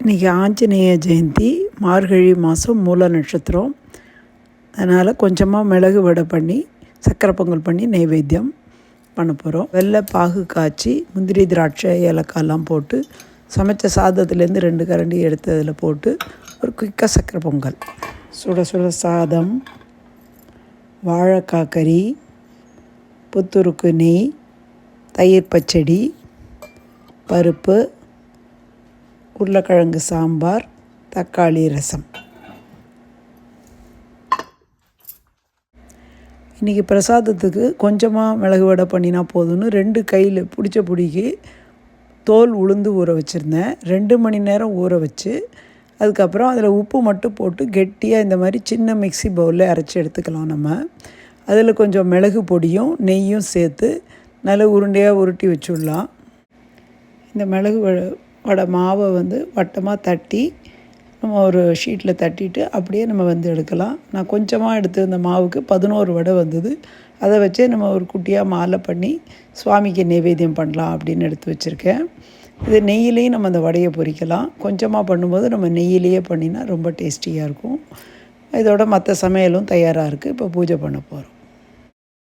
இன்றைக்கி ஆஞ்சநேய ஜெயந்தி, மார்கழி மாதம் மூல நட்சத்திரம். அதனால் கொஞ்சமாக மிளகு வடை பண்ணி சக்கரை பொங்கல் பண்ணி நைவேத்தியம் பண்ண போகிறோம். வெள்ளை பாகு காய்ச்சி முந்திரி திராட்சை ஏலக்காயெல்லாம் போட்டு சமைச்ச சாதத்துலேருந்து 2 கரண்டி எடுத்து அதில் போட்டு ஒரு குயிக்காக சக்கரை பொங்கல். சுட சுட சாதம், வாழைக்காய் கறி, புத்துருக்கு நெய், தயிர் பச்சடி, பருப்பு, உருளைக்கிழங்கு சாம்பார், தக்காளி ரசம். இன்றைக்கி பிரசாதத்துக்கு கொஞ்சமாக மிளகு வடை பண்ணினா போதும்னு 2 கையில் பிடிச்ச பிடிக்கி தோல் உளுந்து ஊற வச்சுருந்தேன். 2 மணி நேரம் ஊற வச்சு அதுக்கப்புறம் அதில் உப்பு மட்டும் போட்டு கெட்டியாக இந்த மாதிரி சின்ன மிக்ஸி பவுலில் அரைச்சி எடுத்துக்கலாம். நம்ம அதில் கொஞ்சம் மிளகு பொடியும் நெய்யும் சேர்த்து நல்ல உருண்டையாக உருட்டி வச்சுடலாம். இந்த மிளகு வடை மாவை வட்டமாக தட்டி நம்ம ஒரு ஷீட்டில் தட்டிட்டு அப்படியே நம்ம எடுக்கலாம். நான் கொஞ்சமாக எடுத்து இந்த மாவுக்கு 11 வடை வந்தது. அதை வச்சே நம்ம ஒரு குட்டியாக மாலை பண்ணி சுவாமிக்கு நைவேத்தியம் பண்ணலாம் அப்படின்னு எடுத்து வச்சுருக்கேன். இது நெய்யிலையும் நம்ம அந்த வடையை பொரிக்கலாம். கொஞ்சமாக பண்ணும்போது நம்ம நெய்யிலேயே பண்ணினா ரொம்ப டேஸ்டியாக இருக்கும். இதோட மற்ற சமையலும் தயாராக இருக்குது. இப்போ பூஜை பண்ண போகிறோம்.